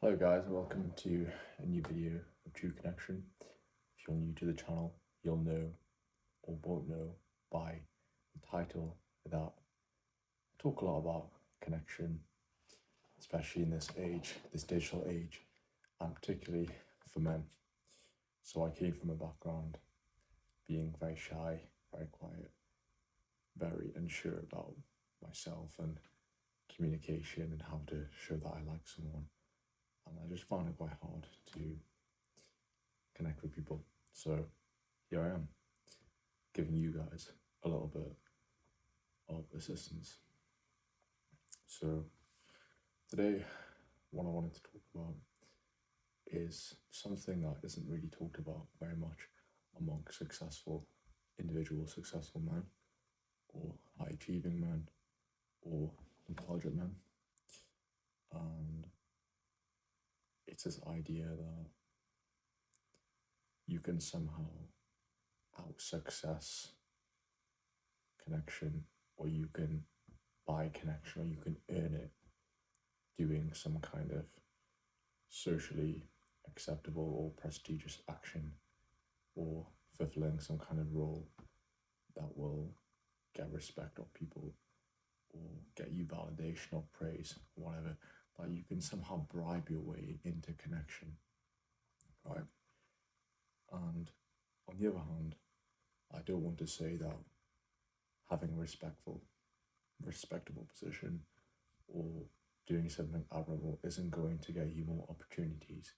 Hello guys, welcome to a new video of True Connection. If you're new to the channel, you'll know or won't know by the title that I talk a lot about connection, especially in this age, this digital age, and particularly for men. So I came from a background being very shy, very quiet, very unsure about myself and communication and how to show that I like someone. And I just found it quite hard to connect with people. So here I am, giving you guys a little bit of assistance. So today, what I wanted to talk about is something that isn't really talked about very much among successful individuals, successful men, or high achieving men, or intelligent men. And it's this idea that you can somehow out success connection, or you can buy connection, or you can earn it doing some kind of socially acceptable or prestigious action, or fulfilling some kind of role that will get respect of people or get you validation or praise, or whatever, that you can somehow bribe your way into connection, right? And on the other hand, I don't want to say that having a respectable position or doing something admirable isn't going to get you more opportunities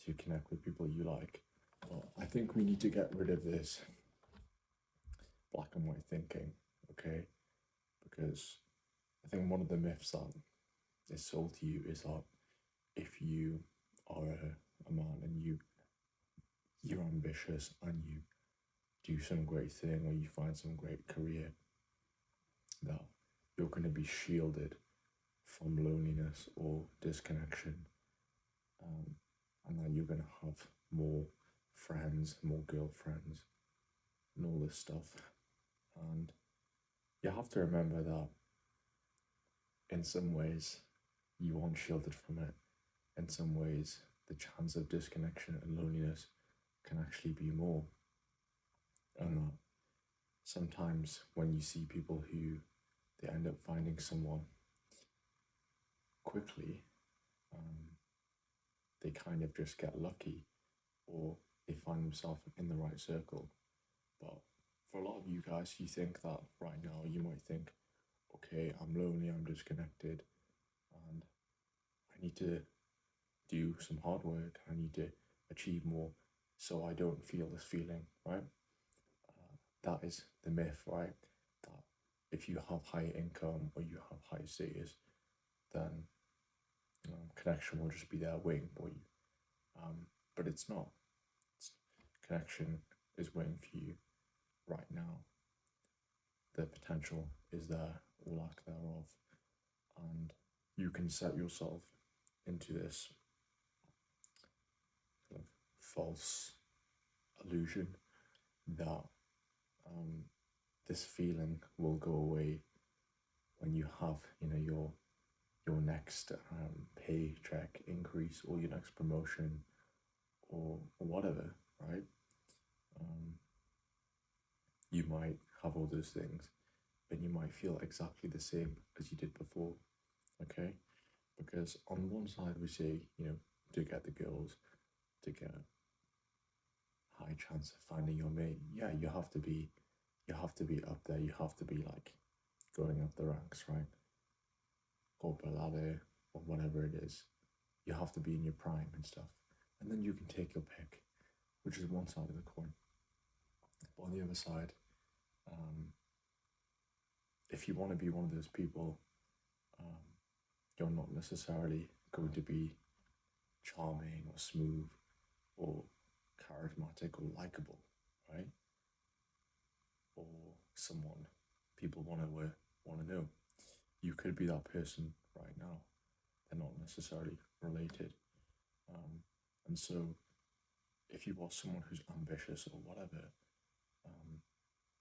to connect with people you like. But I think we need to get rid of this black and white thinking, okay? Because I think one of the myths that is sold to you is that if you are a man and you're ambitious and you do some great thing or you find some great career, that you're going to be shielded from loneliness or disconnection, and that you're going to have more friends, more girlfriends, and all this stuff. And you have to remember that in some ways you aren't shielded from it. In some ways, the chance of disconnection and loneliness can actually be more. And that sometimes when you see people who they end up finding someone quickly, they kind of just get lucky, or they find themselves in the right circle. But for a lot of you guys, you think that right now, you might think, okay, I'm lonely, I'm disconnected, and I need to do some hard work, I need to achieve more so I don't feel this feeling, right? That is the myth, right? That if you have high income or you have high status, then connection will just be there waiting for you. But it's not. Connection is waiting for you right now. The potential is there, or lack thereof, and you can set yourself into this kind of false illusion that this feeling will go away when you have, your next paycheck increase, or your next promotion, or whatever, right? You might have all those things, but you might feel exactly the same as you did before, okay? Because on one side we say, to get the girls, to get a high chance of finding your mate, yeah, you have to be up there, you have to be like going up the ranks, right? Corporate ladder or whatever it is. You have to be in your prime and stuff. And then you can take your pick, which is one side of the coin. But on the other side, if you want to be one of those people, you're not necessarily going to be charming or smooth or charismatic or likable, right? Or someone people want to know. You could be that person right now. They're not necessarily related. And so if you are someone who's ambitious or whatever,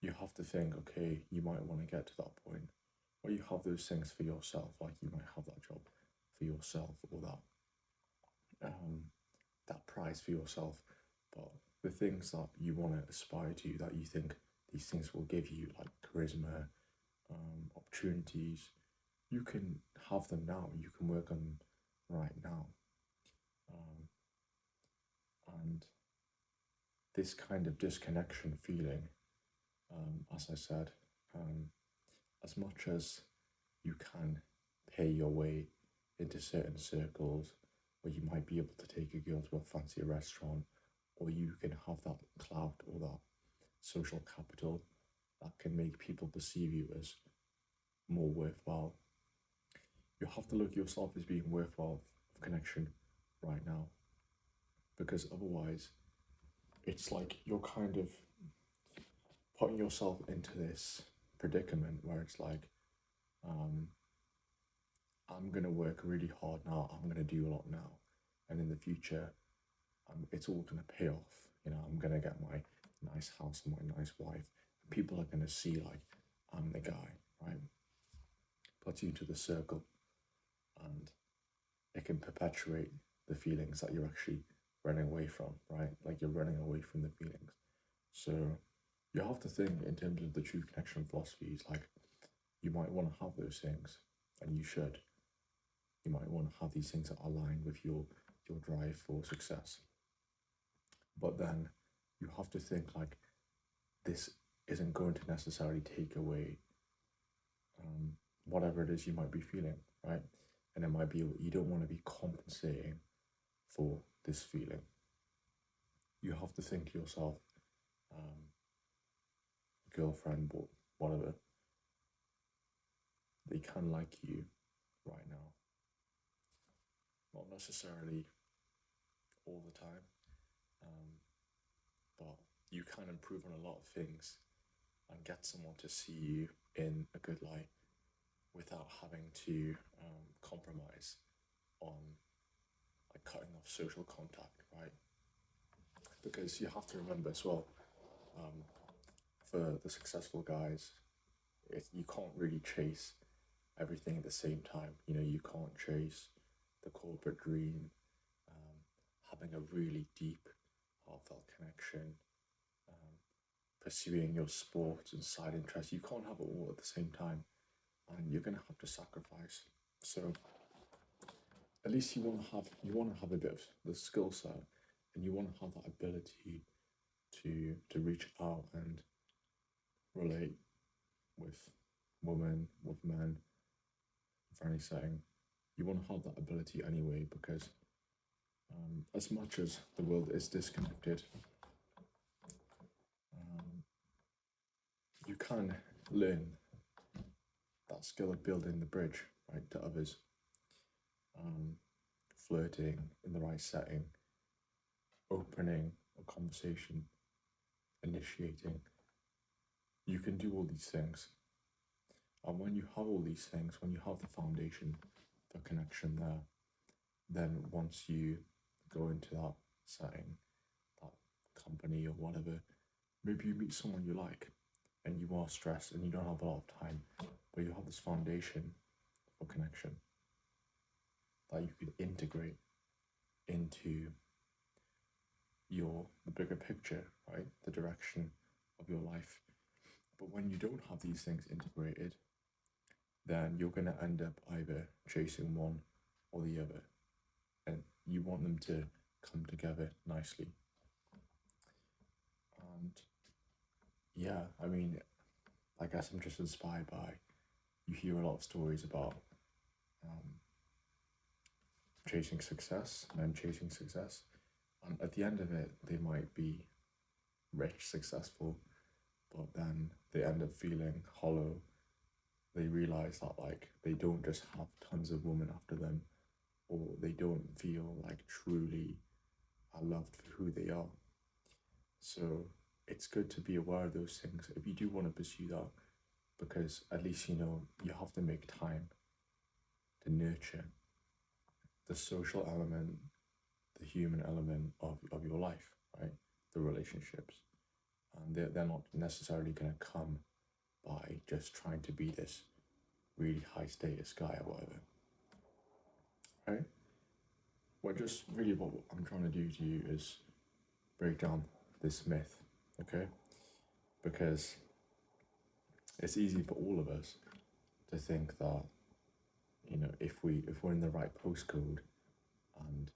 you have to think, okay, you might want to get to that point where you have those things for yourself, like you might have that job for yourself, or that prize for yourself, but the things that you want to aspire to, that you think these things will give you, like charisma, opportunities, you can have them now. You can work on them right now. Um, and this kind of disconnection feeling, as I said, um, as much as you can pay your way into certain circles, where you might be able to take a girl to a fancy restaurant, or you can have that clout or that social capital that can make people perceive you as more worthwhile. You have to look at yourself as being worthwhile of connection right now, because otherwise, it's like you're kind of putting yourself into this predicament where it's like, um, I'm gonna work really hard now. I'm gonna do a lot now, and in the future, it's all gonna pay off. I'm gonna get my nice house and my nice wife. And people are gonna see like I'm the guy, right? Puts you into the circle, and it can perpetuate the feelings that you're actually running away from, right? Like you're running away from the feelings. So you have to think in terms of the true connection philosophies. Like you might want to have those things, and you should. You might want to have these things that align with your drive for success. But then you have to think like this isn't going to necessarily take away whatever it is you might be feeling, right? And it might be you don't want to be compensating for this feeling. You have to think to yourself, girlfriend, whatever, they can like you right now. Not necessarily all the time, but you can improve on a lot of things and get someone to see you in a good light without having to compromise on like cutting off social contact, right? Because you have to remember as well, for the successful guys, you can't really chase everything at the same time. You can't chase the corporate dream, having a really deep, heartfelt connection, pursuing your sports and side interests. You can't have it all at the same time, and you're gonna have to sacrifice. So at least you want to have a bit of the skill set, and you want to have that ability to reach out and relate with women, with men, for any setting. You want to have that ability anyway, because as much as the world is disconnected, you can learn that skill of building the bridge, right, to others. Flirting in the right setting, opening a conversation, initiating. You can do all these things. And when you have all these things, when you have the foundation for connection there, then once you go into that setting, that company or whatever, maybe you meet someone you like and you are stressed and you don't have a lot of time, but you have this foundation for connection that you could integrate into the bigger picture, right? The direction of your life. But when you don't have these things integrated, then you're going to end up either chasing one or the other, and you want them to come together nicely. And yeah, I mean, I guess I'm just inspired by, you hear a lot of stories about chasing success, men chasing success, and at the end of it, they might be rich, successful, but then they end up feeling hollow. They realize that like they don't just have tons of women after them, or they don't feel like truly are loved for who they are. So it's good to be aware of those things if you do want to pursue that, because at least you have to make time to nurture the social element, the human element of your life, right? The relationships. And they're not necessarily going to come by just trying to be this really high status guy or whatever, right? Well, just really what I'm trying to do to you is break down this myth, okay? Because it's easy for all of us to think that, you know, if we're in the right postcode and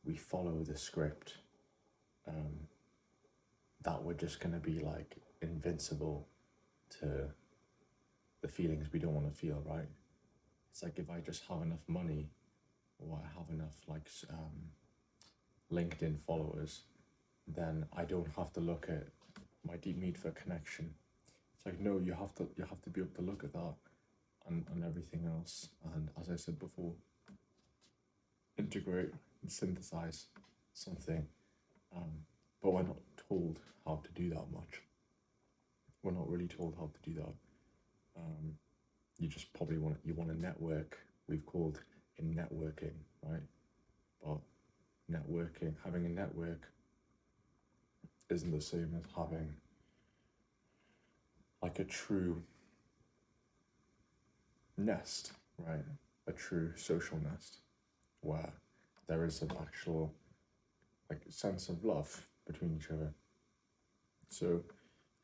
we follow the script, that we're just gonna be like invincible to the feelings we don't want to feel, right? It's like if I just have enough money or I have enough LinkedIn followers, then I don't have to look at my deep need for connection. It's like no, you have to be able to look at that and everything else. And as I said before, integrate and synthesize something. But we're not told how to do that much. We're not really told how to do that. You just probably want to network. We've called in networking, right? But networking, having a network, isn't the same as having like a true nest, right? A true social nest where there is an actual like sense of love between each other. So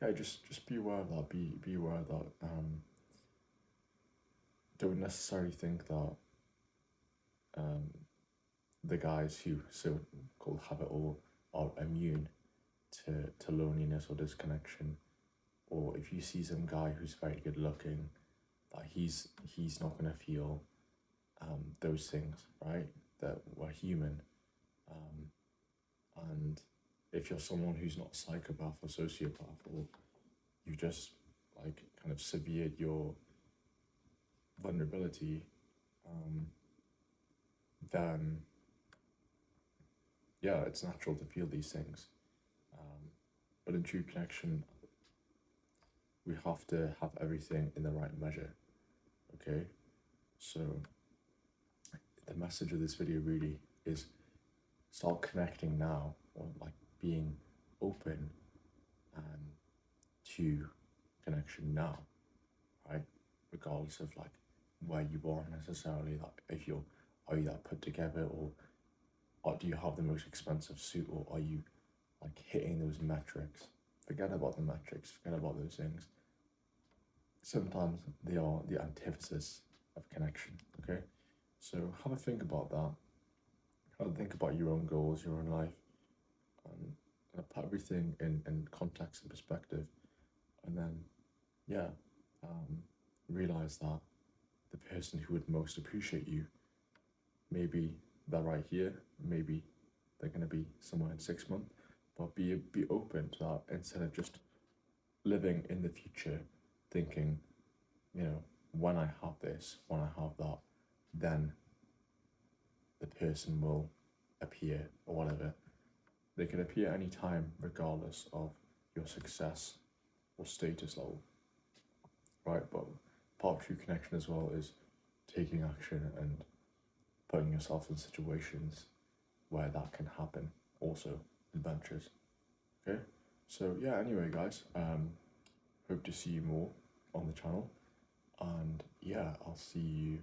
yeah, just be aware of that. Be aware that don't necessarily think that the guys who so called have it all are immune to loneliness or disconnection. Or if you see some guy who's very good looking, that he's not gonna feel those things, right? That we're human. And if you're someone who's not a psychopath or sociopath, or you just like kind of severed your vulnerability, then yeah, it's natural to feel these things. But in true connection, we have to have everything in the right measure. Okay, so the message of this video really is start connecting now, or like being open to connection now, right? Regardless of like where you are necessarily, like if you're are you that put together, or do you have the most expensive suit, or are you like hitting those metrics? Forget about the metrics, forget about those things. Sometimes they are the antithesis of connection, okay? So have a think about that. Have a think about your own goals, your own life, and put everything in context and perspective. And then, yeah, realize that the person who would most appreciate you, maybe they're right here, maybe they're going to be somewhere in 6 months, but be open to that instead of just living in the future thinking, you know, when I have this, when I have that, then the person will appear or whatever. They can appear anytime regardless of your success or status level, right? But part of true connection as well is taking action and putting yourself in situations where that can happen, also adventures. Okay, so yeah, anyway guys, hope to see you more on the channel, and yeah, I'll see you